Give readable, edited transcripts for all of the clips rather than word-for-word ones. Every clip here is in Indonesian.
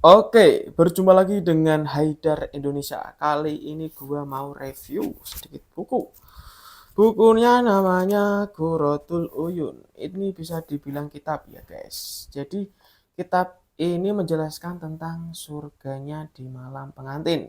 Oke, berjumpa lagi dengan Haidar Indonesia. Kali ini gua mau review sedikit buku. Bukunya namanya Qurratul Uyun. Ini bisa dibilang kitab ya, guys. Jadi, kitab ini menjelaskan tentang surganya di malam pengantin.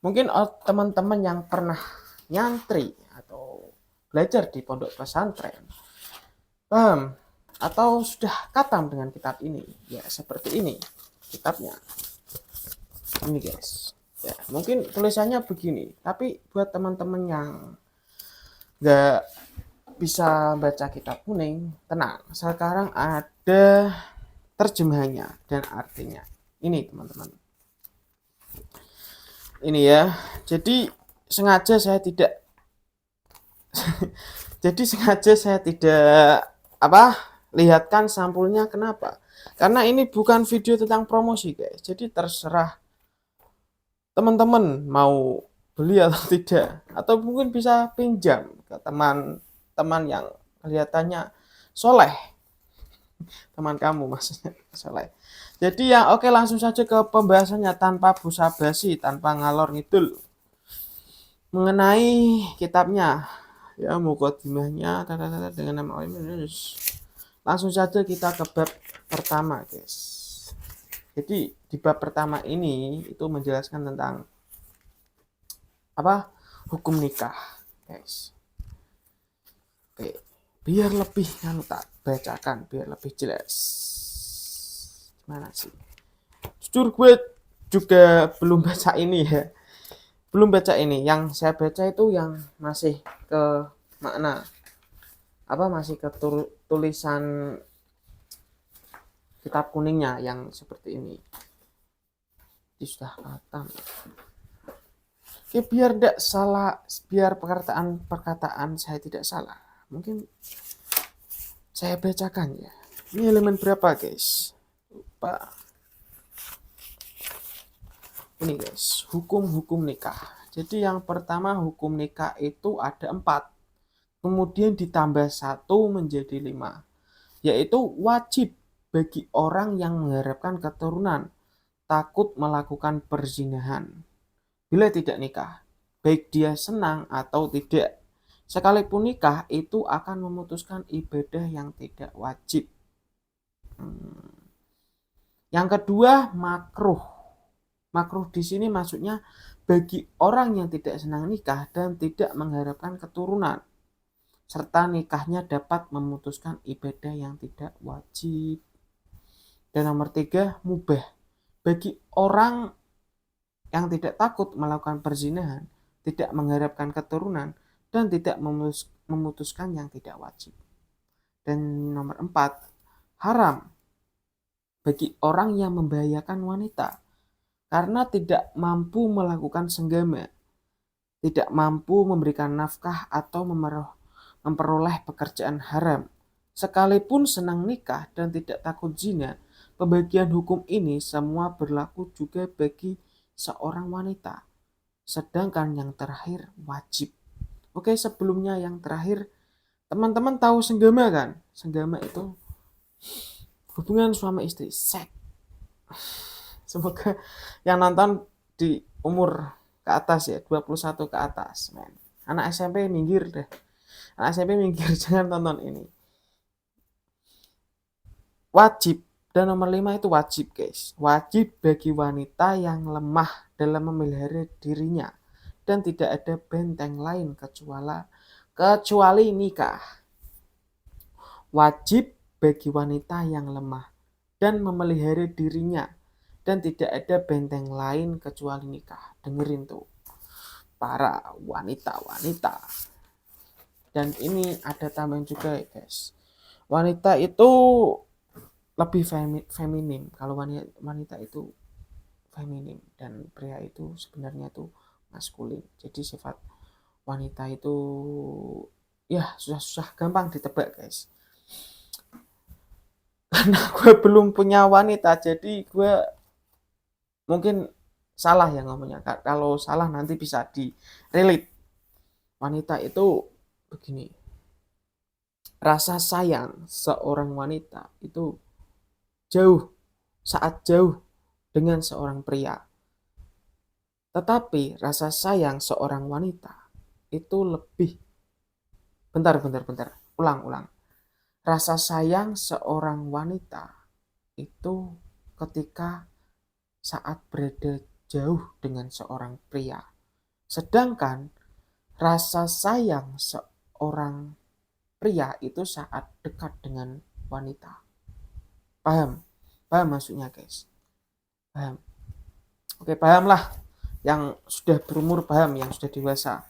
Mungkin teman-teman yang pernah nyantri atau belajar di pondok pesantren paham atau sudah katam dengan kitab ini. Ya, seperti ini kitabnya. Ini guys, ya mungkin tulisannya begini, tapi buat teman-teman yang nggak bisa baca kitab kuning, tenang, sekarang ada terjemahannya dan artinya. Ini teman-teman, ini ya. Jadi sengaja saya tidak jadi sengaja saya tidak apa lihatkan sampulnya. Kenapa? Karena ini bukan video tentang promosi guys, jadi terserah teman-teman mau beli atau tidak, atau mungkin bisa pinjam ke teman-teman yang kelihatannya soleh, teman kamu maksudnya soleh. Jadi ya oke, langsung saja ke pembahasannya tanpa basa-basi, tanpa ngalor ngidul mengenai kitabnya. Ya mukadimahnya dengan nama Allah. Langsung saja kita ke bab pertama guys. Jadi di bab pertama ini itu menjelaskan tentang apa, hukum nikah guys. Oke, biar lebih kan tak bacakan biar lebih jelas. Gimana sih? Jujur gue juga belum baca ini ya. Belum baca ini. Yang saya baca itu yang masih ke makna apa, masih ke tulisan kitab kuningnya yang seperti ini. Ini sudah khatam. Oke, biar tidak salah, biar perkataan saya tidak salah, mungkin saya bacakan ya. Ini elemen berapa guys? Lupa. Ini guys, hukum-hukum nikah. Jadi yang pertama, hukum nikah itu ada 4. Kemudian ditambah 1 menjadi 5. Yaitu wajib bagi orang yang mengharapkan keturunan takut melakukan perzinahan bila tidak nikah, baik dia senang atau tidak. Sekalipun nikah itu akan memutuskan ibadah yang tidak wajib. Yang kedua, makruh. Makruh di sini maksudnya bagi orang yang tidak senang nikah dan tidak mengharapkan keturunan, serta nikahnya dapat memutuskan ibadah yang tidak wajib. Dan nomor 3, mubah. Bagi orang yang tidak takut melakukan perzinahan, tidak mengharapkan keturunan, dan tidak memutuskan yang tidak wajib. Dan nomor 4, haram. Bagi orang yang membahayakan wanita karena tidak mampu melakukan senggama, tidak mampu memberikan nafkah atau memperoleh pekerjaan haram. Sekalipun senang nikah dan tidak takut zina, pembagian hukum ini semua berlaku juga bagi seorang wanita. Sedangkan yang terakhir wajib. Oke, sebelumnya yang terakhir, teman-teman tahu senggama kan? Senggama itu hubungan suami istri, seks. Semoga yang nonton di umur ke atas ya, 21 ke atas, men. Anak SMP minggir deh. Anak SMP minggir, jangan tonton ini. Wajib. Dan nomor 5 itu wajib, guys. Wajib bagi wanita yang lemah dalam memelihara dirinya dan tidak ada benteng lain kecuali nikah. Wajib bagi wanita yang lemah dan memelihara dirinya dan tidak ada benteng lain kecuali nikah. Dengerin tuh, para wanita-wanita. Dan ini ada tambahan juga ya guys. Wanita itu lebih feminim. Kalau wanita itu feminim dan pria itu sebenarnya tuh maskulin. Jadi sifat wanita itu ya susah-susah gampang ditebak guys. Karena gue belum punya wanita, jadi gue mungkin salah ya ngomongnya. Kalau salah nanti bisa di relate. Wanita itu begini, rasa sayang seorang wanita itu jauh, saat jauh dengan seorang pria. Tetapi rasa sayang seorang wanita itu lebih. Bentar. Ulang. Rasa sayang seorang wanita itu ketika saat berada jauh dengan seorang pria. Sedangkan rasa sayang seorang pria itu saat dekat dengan wanita. Paham? Paham maksudnya, guys? Paham? Oke, paham lah. Yang sudah berumur paham, yang sudah dewasa.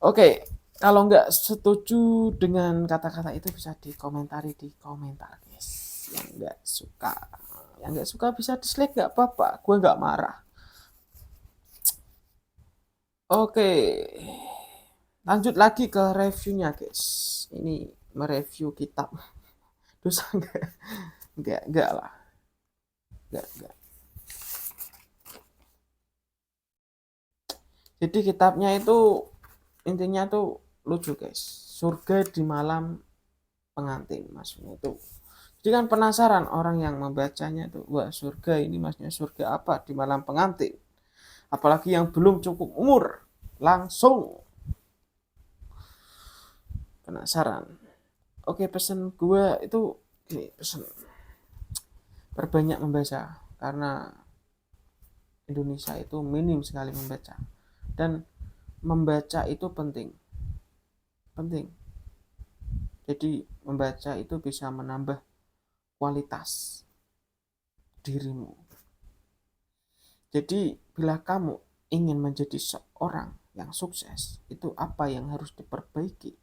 Oke, kalau nggak setuju dengan kata-kata itu bisa dikomentari di komentar, guys. Yang nggak suka bisa dislike, nggak apa-apa. Gue nggak marah. Oke, lanjut lagi ke reviewnya, guys. Ini mereview kitab. Dosa enggak lah. Enggak. Jadi kitabnya itu intinya tuh lucu, guys. Surga di malam pengantin, maksudnya itu. Jadi kan penasaran orang yang membacanya tuh, wah surga ini maksudnya surga apa di malam pengantin? Apalagi yang belum cukup umur, langsung penasaran. Oke, pesan gue itu gini, pesan perbanyak membaca karena Indonesia itu minim sekali membaca, dan membaca itu penting. Jadi membaca itu bisa menambah kualitas dirimu. Jadi bila kamu ingin menjadi seorang yang sukses, itu apa yang harus diperbaiki?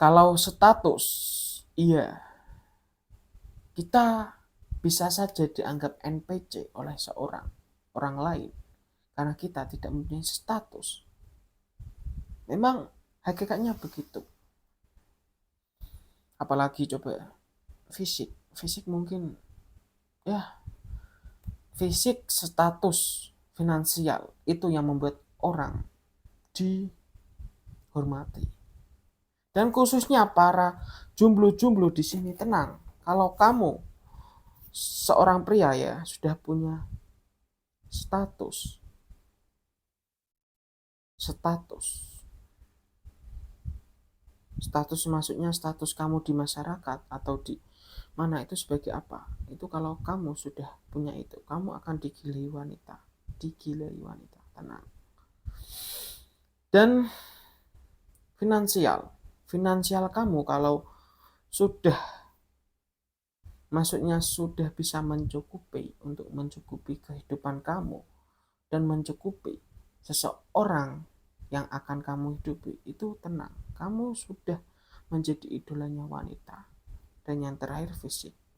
Kalau status, iya, kita bisa saja dianggap NPC oleh orang lain karena kita tidak mempunyai status. Memang hakikatnya begitu. Apalagi coba fisik mungkin ya, fisik, status finansial itu yang membuat orang dihormati. Dan khususnya para jomblo-jomblo di sini tenang. Kalau kamu seorang pria ya sudah punya status maksudnya status kamu di masyarakat atau di mana itu sebagai apa, itu kalau kamu sudah punya itu, kamu akan digilai wanita, tenang. Dan finansial kamu kalau sudah, maksudnya sudah bisa mencukupi untuk mencukupi kehidupan kamu dan mencukupi seseorang yang akan kamu hidupi, itu tenang, kamu sudah menjadi idolanya wanita. Dan yang terakhir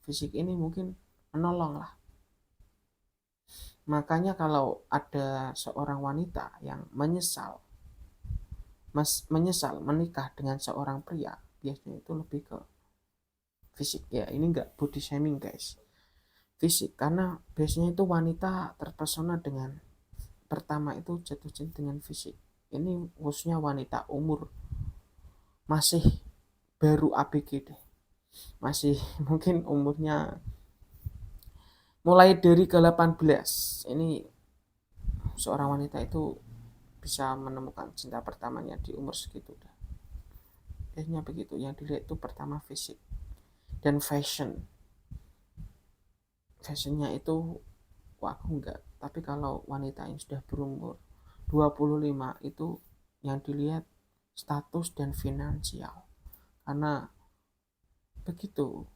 fisik ini mungkin menolong lah. Makanya kalau ada seorang wanita yang menyesal menikah dengan seorang pria, biasanya itu lebih ke fisik ya. Ini enggak body shaming, guys, fisik, karena biasanya itu wanita terpesona dengan, pertama itu jatuh cinta dengan fisik. Ini khususnya wanita umur masih baru ABG deh, masih mungkin umurnya mulai dari ke-18. Ini seorang wanita itu bisa menemukan cinta pertamanya di umur segitu dah. Biasanya begitu, yang dilihat itu pertama fisik dan fashionnya itu wah aku enggak. Tapi kalau wanita yang sudah berumur 25 itu yang dilihat status dan finansial, karena begitu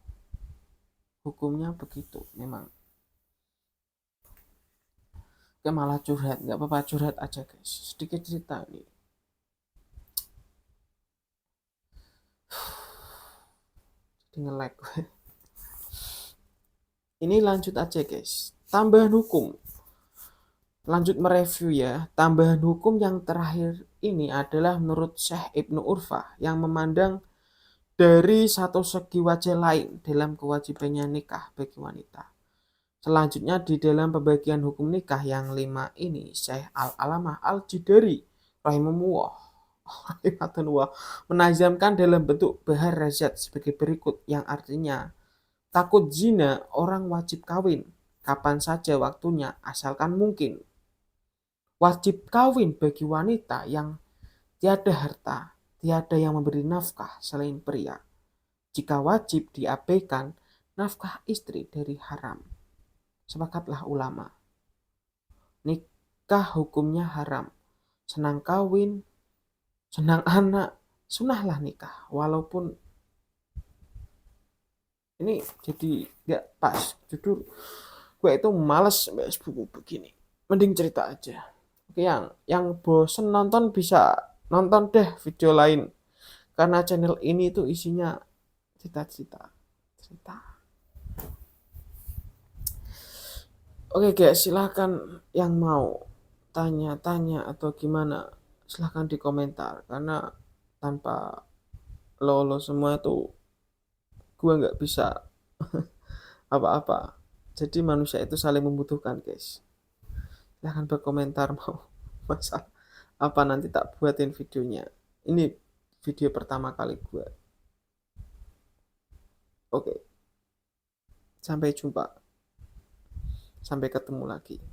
hukumnya, begitu memang. Oke, malah curhat, nggak apa-apa, curhat aja guys, sedikit cerita nih. Jadi nge-lag. Ini lanjut aja guys, tambahan hukum. Lanjut mereview ya. Tambahan hukum yang terakhir ini adalah menurut Syekh Ibnu Urfah yang memandang dari satu segi wajah lain dalam kewajibannya nikah bagi wanita. Selanjutnya di dalam pembagian hukum nikah yang 5 ini, Syekh Al-Alamah Al-Jidari rahimahullah menajamkan dalam bentuk bahar razat sebagai berikut, yang artinya Takut zina, orang wajib kawin kapan saja waktunya asalkan mungkin. Wajib kawin bagi wanita yang tiada harta, tiada yang memberi nafkah selain pria. Jika wajib diabaikan, nafkah istri dari haram. Sepakatlah ulama. Nikah hukumnya haram. Senang kawin, senang anak, sunahlah nikah. Walaupun ini jadi gak pas. Jujur, gue itu males bahas buku begini. Mending cerita aja. Oke, yang bosen nonton bisa nonton deh video lain. Karena channel ini tuh isinya cerita-cerita. Cerita. Oke guys, silahkan yang mau tanya-tanya atau gimana, silahkan di komentar. Karena tanpa lo semua tuh gue nggak bisa apa-apa. Jadi manusia itu saling membutuhkan guys. Silahkan berkomentar mau masalah apa, nanti tak buatin videonya. Ini video pertama kali gue. Oke, sampai jumpa. Sampai ketemu lagi.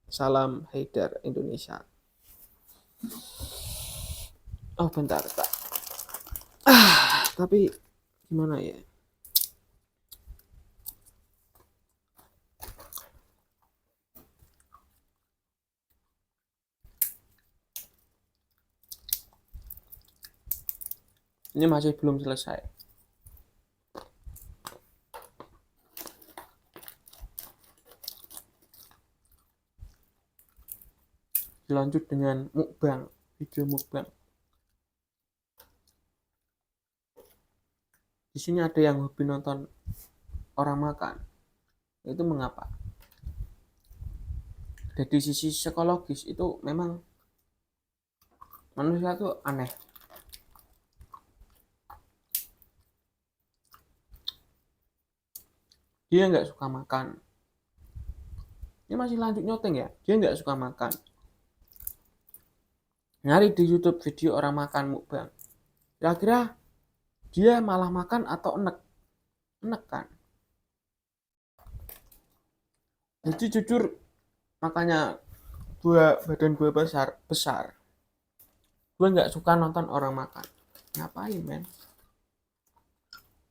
Salam Haidar Indonesia. Oh bentar, tak. Tapi gimana ya? Ini masih belum selesai. Dilanjut dengan mukbang, video mukbang. Di sini ada yang hobi nonton orang makan. Itu mengapa? Dari sisi psikologis itu memang manusia tuh aneh. Dia nggak suka makan. Ini masih lanjut nyoteng ya. Dia nggak suka makan. Nyari di YouTube video orang makan mukbang. Kira-kira dia malah makan atau enek? Enek kan? Jadi jujur, makanya badan gue besar. Gue nggak suka nonton orang makan. Ngapain men?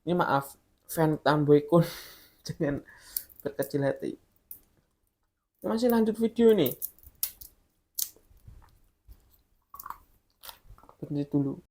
Ini maaf, fan Tamboy Kun jangan berkecil hati. Masih lanjut video nih. Berhenti dulu.